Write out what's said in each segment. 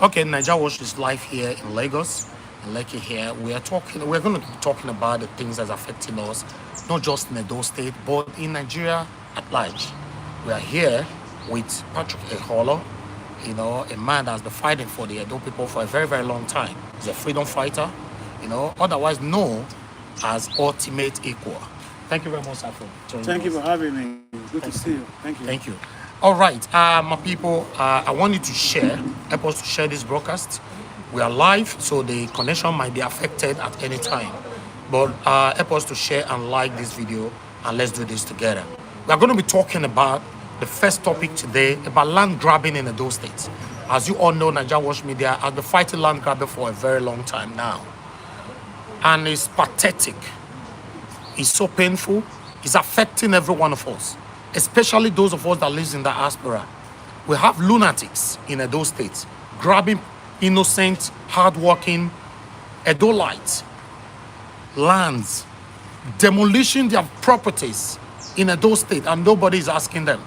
Okay, NIGERIAN Watch is live here in Lagos, in Lekki here. We're going to be talking about the things that's affecting us, not just in Edo State, but in Nigeria at large. We are here with Patrick Eholor, a man that's been fighting for the Edo people for a very, very long time. He's a freedom fighter, otherwise known as Ultimate Equal. Thank you very much, sir, for joining us. Thank you for having me. Good to see you. Thank you. Thank you. All right, my people, I want you to help us to share this broadcast. We are live, so the connection might be affected at any time. But help us to share and like this video, and let's do this together. We are going to be talking about the first topic today, about land grabbing in Edo State. As you all know, NIGERIAN Watch Media has been fighting land grabbing for a very long time now. And it's pathetic. It's so painful. It's affecting every one of us, especially those of us that live in the diaspora. We have lunatics in Edo State grabbing innocent, hardworking Edolites, lands, demolishing their properties in Edo State, and nobody is asking them.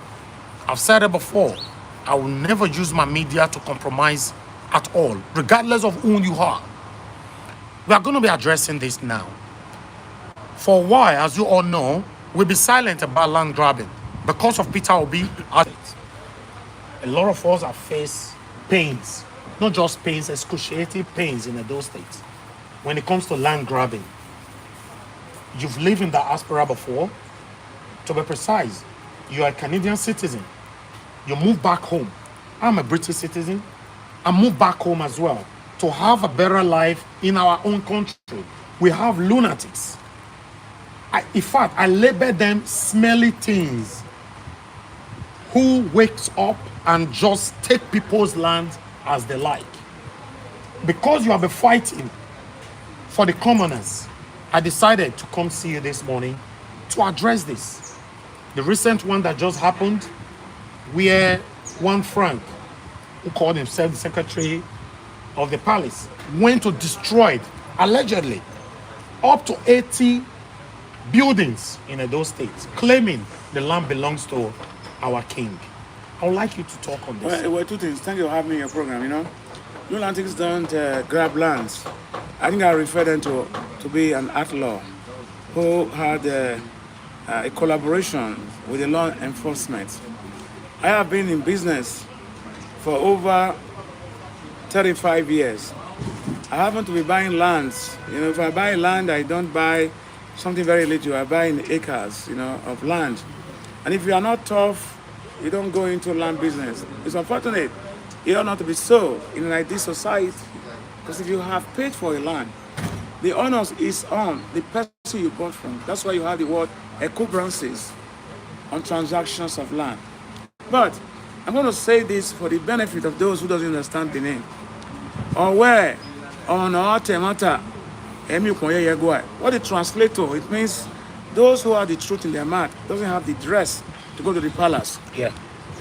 I've said it before, I will never use my media to compromise at all, regardless of who you are. We are going to be addressing this now. For a while, as you all know, we'll be silent about land grabbing because of Peter Obi. A lot of us have faced pains, not just pains, excruciating pains in Edo State when it comes to land grabbing. You've lived in the diaspora before. To be precise, you are a Canadian citizen. You moved back home. I'm a British citizen. I moved back home as well to have a better life in our own country. We have lunatics. In fact, I label them smelly things who wakes up and just take people's land as they like. Because you have been fighting for the commoners, I decided to come see you this morning to address this. The recent one that just happened, where one Frank, who called himself the secretary of the palace, went to destroy, allegedly, up to 80 buildings in Edo State, claiming the land belongs to our king. I would like you to talk on this. Well, two things. Thank you for having me in your program. Lunatics don't grab lands. I think I refer them to be an outlaw who had a collaboration with the law enforcement. I have been in business for over 35 years. I happen to be buying lands. If I buy land, I don't buy something very little. I buy in acres, of land. And if you are not tough, you don't go into land business. It's unfortunate. It ought not to be so in an ideal society. Because if you have paid for a land, the onus is on the person you bought from. That's why you have the word encumbrance on transactions of land. But I'm going to say this for the benefit of those who don't understand the name. Or where on Temata, what it translates to, it means those who have the truth in their mouth doesn't have the dress to go to the palace. Yeah.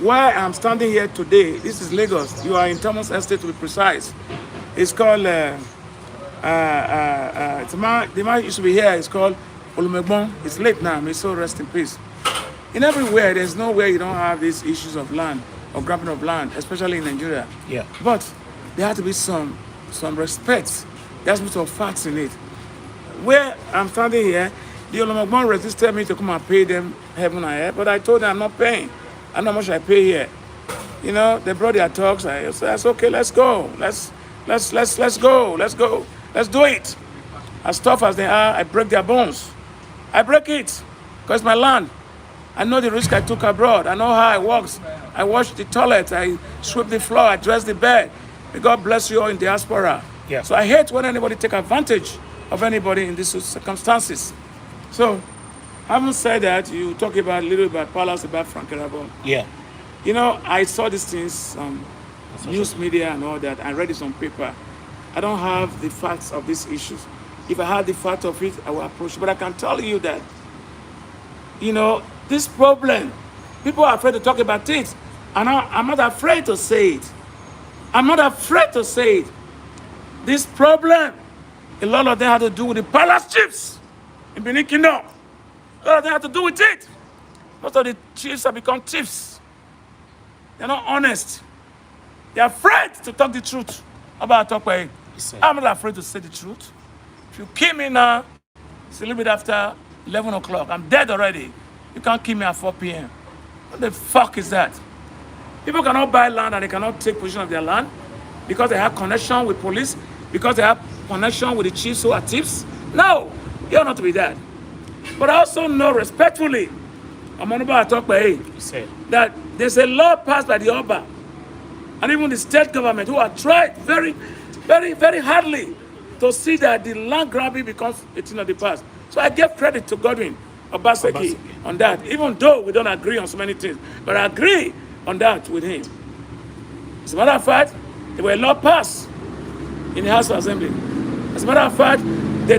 Where I'm standing here today, this is Lagos. You are in Thomas Estate to be precise. It's called the man used to be here. It's called Olumegbon. It's late now. May so rest in peace. In everywhere, there's nowhere you don't have these issues of land or grabbing of land, especially in Nigeria. Yeah. But there has to be some respect. There has to be some facts in it. Where I'm standing here, the Olumegbon resisted me to come and pay them heaven and earth, but I told them I'm not paying. I know how much I pay here. They brought their talks. I said, that's okay, let's go. Let's go. Let's do it. As tough as they are, I break their bones. I break it because it's my land. I know the risk I took abroad. I know how I worked. I washed the toilet. I sweep the floor. I dress the bed. May God bless you all in diaspora. Yeah. So I hate when anybody take advantage of anybody in these circumstances. So, having said that, you talk about a little about Palace, about Frank Erabo. Yeah. I saw these things on news media and all that. I read it on paper. I don't have the facts of these issues. If I had the fact of it, I will approach it. But I can tell you that, this problem, people are afraid to talk about it. And I'm not afraid to say it. I'm not afraid to say it. This problem, a lot of them have to do with the palace chiefs in Benin Kingdom. A lot of them have to do with it. Most of the chiefs have become thieves. They're not honest. They're afraid to talk the truth about Tokwe. I'm not afraid to say the truth. If you kill me now, it's a little bit after 11 o'clock. I'm dead already. You can't kill me at 4 p.m. What the fuck is that? People cannot buy land and they cannot take possession of their land because they have connection with police, because they have connection with the chiefs who are thieves. No, you're not to be that. But I also know respectfully, that there's a law passed by the Oba and even the state government who are tried very, very, very hardly to see that the land grabbing becomes a thing of the past. So I give credit to Godwin Obaseki on that, even though we don't agree on so many things, but I agree on that with him. As a matter of fact, there were a law passed in the House of Assembly. As a matter of fact, they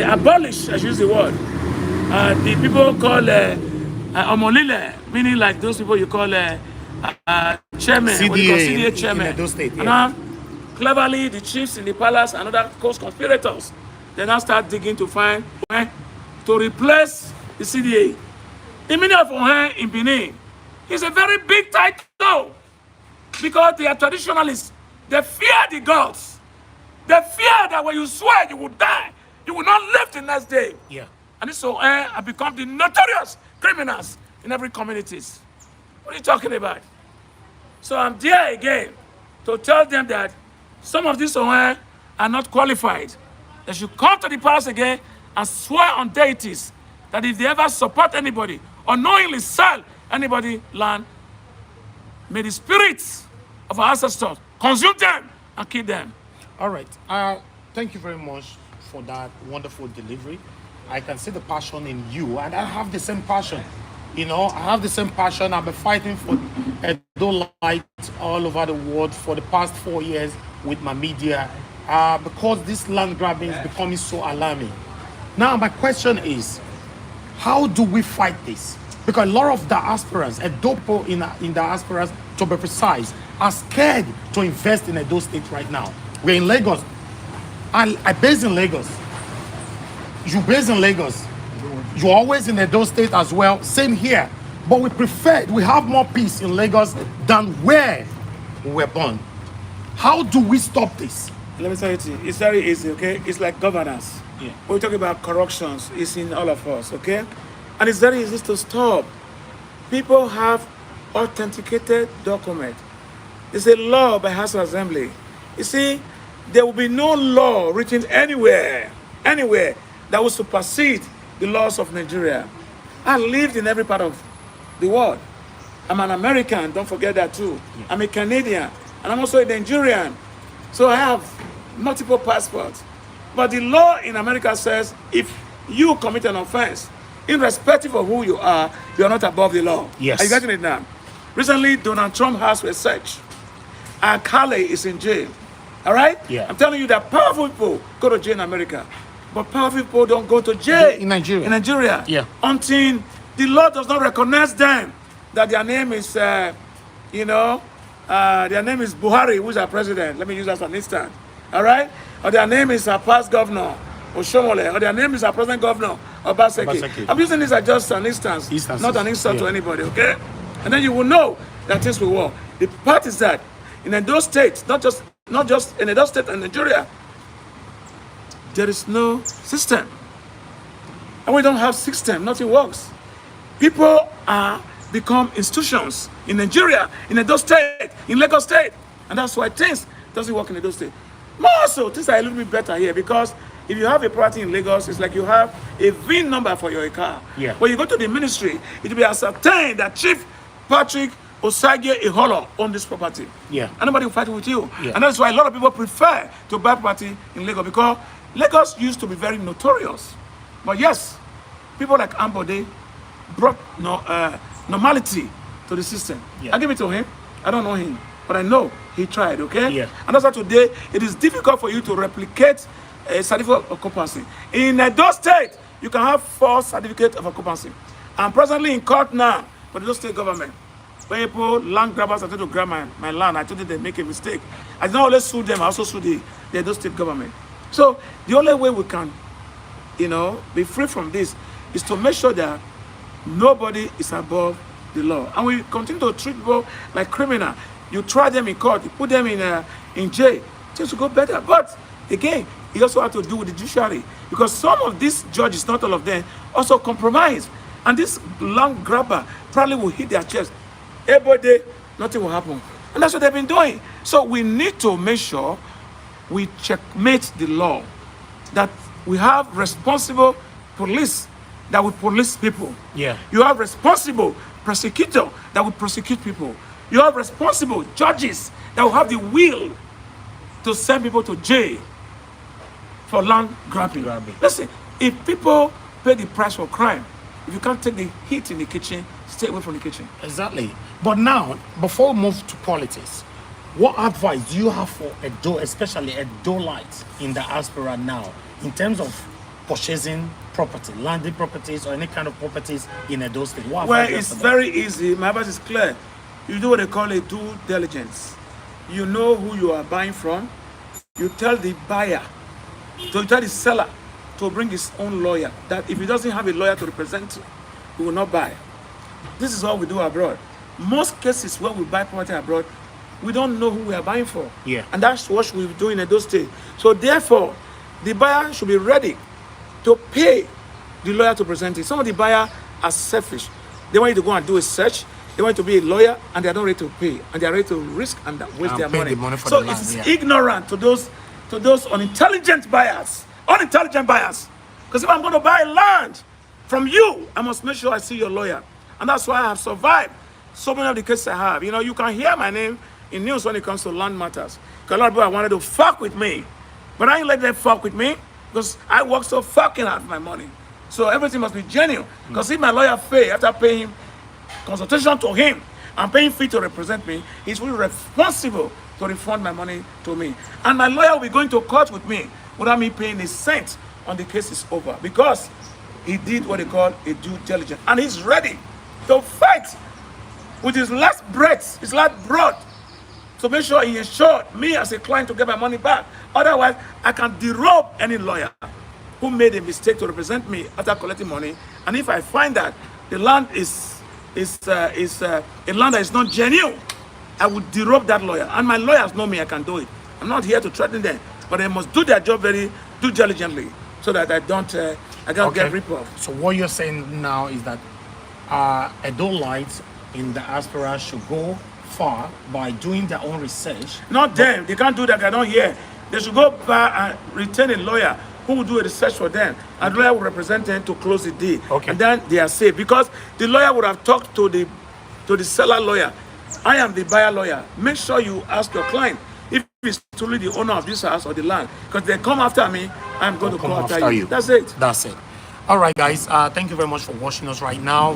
abolish, I should use the word, the people call Omolile, meaning like those people you call chairman, CDA, what you call CDA chairman. in Edo State, And now, cleverly, the chiefs in the palace and other co-conspirators, they now start digging to find where to replace the CDA. The meaning of Ohen in Benin is a very big title because they are traditionalists. They fear the gods. They fear that when you swear you will die, you will not live the next day. Yeah. And this Ohen have become the notorious criminals in every communities. What are you talking about? So I'm there again to tell them that some of these Ohen are not qualified. They should come to the palace again and swear on deities that if they ever support anybody or knowingly sell anybody land, may the spirits of our ancestors consume them and kill them. All right. Thank you very much for that wonderful delivery. I can see the passion in you, and I have the same passion. You know, I have the same passion. I've been fighting for Edo Light all over the world for the past 4 years with my media because this land grabbing is becoming so alarming. Now, my question is, how do we fight this? Because a lot of diasporans, Edopo in diasporas, to be precise, are scared to invest in Edo State right now. We're in Lagos. I base in Lagos. You base in Lagos. You're always in Edo State as well. Same here. But we have more peace in Lagos than where we were born. How do we stop this? Let me tell you, it's very easy, okay? It's like governance. Yeah. When we talk about corruptions, it's in all of us, okay? And it's very easy to stop. People have authenticated document. It's a law by House of Assembly. You see, there will be no law written anywhere that will supersede the laws of Nigeria. I lived in every part of the world. I'm an American, don't forget that too. Yeah. I'm a Canadian, and I'm also a Nigerian. So I have multiple passports. But the law in America says if you commit an offense, irrespective of who you are not above the law. Yes. Are you getting it now? Recently, Donald Trump house was searched, and Kale is in jail. All right? Yeah. I'm telling you that powerful people go to jail in America, but powerful people don't go to jail in Nigeria. In Nigeria, yeah. Until the law does not recognize them, that their name is, their name is Buhari, who's our president. Let me use that as an instance. All right? Or their name is our past governor, Oshomole, or their name is our present governor, Obaseki. I'm using this as just an instance, not an insult to anybody, okay? And then you will know that things will work. The part is that in those states, not just in Edo State and Nigeria, there is no system. And we don't have system, nothing works. People are become institutions in Nigeria, in Edo State, in Lagos State. And that's why things doesn't work in Edo State. More so, things are a little bit better here because if you have a property in Lagos, it's like you have a VIN number for your car. Yeah. When you go to the ministry, it will be ascertained that Chief Patrick Osage Eholor own this property. Yeah. And nobody will fight with you. Yeah. And that's why a lot of people prefer to buy property in Lagos because Lagos used to be very notorious. But yes, people like Ambode brought normality to the system. Yeah. I give it to him. I don't know him, but I know he tried, okay? Yeah. And that's why today it is difficult for you to replicate a certificate of occupancy. In Edo State, you can have 4 certificates of occupancy. I'm presently in court now for the Edo State government. When people, land grabbers, are trying to grab my land, I told them they make a mistake. I did not only sue them, I also sue the Edo State government. So the only way we can, be free from this is to make sure that nobody is above the law. And we continue to treat people like criminal. You try them in court, you put them in jail, things will go better. But again, it also has to do with the judiciary, because some of these judges, not all of them, also compromise. And this land grabber probably will hit their chest. Every day, nothing will happen. And that's what they've been doing. So we need to make sure we checkmate the law, that we have responsible police that will police people. Yeah. You have responsible prosecutor that will prosecute people. You have responsible judges that will have the will to send people to jail for land grabbing. Listen, if people pay the price for crime, if you can't take the heat in the kitchen, stay away from the kitchen. Exactly. But now, before we move to politics, what advice do you have for Edo, especially Edo-lites in the diaspora now, in terms of purchasing property, landed properties, or any kind of properties in Edo State? What Well, advice it's for them? very easy. My advice is clear. You do what they call a due diligence. You know who you are buying from. You tell the buyer, to tell the seller to bring his own lawyer, that if he doesn't have a lawyer to represent you, he will not buy. This is what we do abroad. Most cases where we buy property abroad, we don't know who we are buying for. Yeah. And that's what we do in those states. So therefore, the buyer should be ready to pay the lawyer to present it. Some of the buyers are selfish. They want you to go and do a search. They want you to be a lawyer, and they are not ready to pay, and they are ready to risk and waste their pay money. the money for So the land, it's yeah. ignorant to those unintelligent buyers. Unintelligent buyers. Because if I'm going to buy land from you, I must make sure I see your lawyer. And that's why I have survived so many of the cases I have. You know, you can hear my name in news when it comes to land matters. Because a lot of people wanted to fuck with me. But I ain't let them fuck with me, because I work so fucking hard for my money. So everything must be genuine. Because if my lawyer fail after paying consultation to him and paying fee to represent me, he's really responsible to refund my money to me. And my lawyer will be going to court with me without me paying a cent on the case is over, because he did what they call a due diligence. And he's ready to fight with his last breath, his last breath, to make sure he ensured me as a client to get my money back. Otherwise, I can derobe any lawyer who made a mistake to represent me after collecting money. And if I find that the land is a land that is not genuine, I would derobe that lawyer. And my lawyers know me, I can do it. I'm not here to threaten them, but they must do their job very diligently, so that I don't get ripped off. So what you're saying now is that Edo-lites in the diaspora should go far by doing their own research. Not them. They can't do that. I don't hear. They should go back and retain a lawyer who will do a research for them. And the lawyer will represent them to close the deal. Okay. And then they are safe, because the lawyer would have talked to the seller lawyer. I am the buyer lawyer. Make sure you ask your client if he's truly the owner of this house or the land. Because they come after me, I'm going to come after you. That's it. That's it. All right, guys. Thank you very much for watching us right now.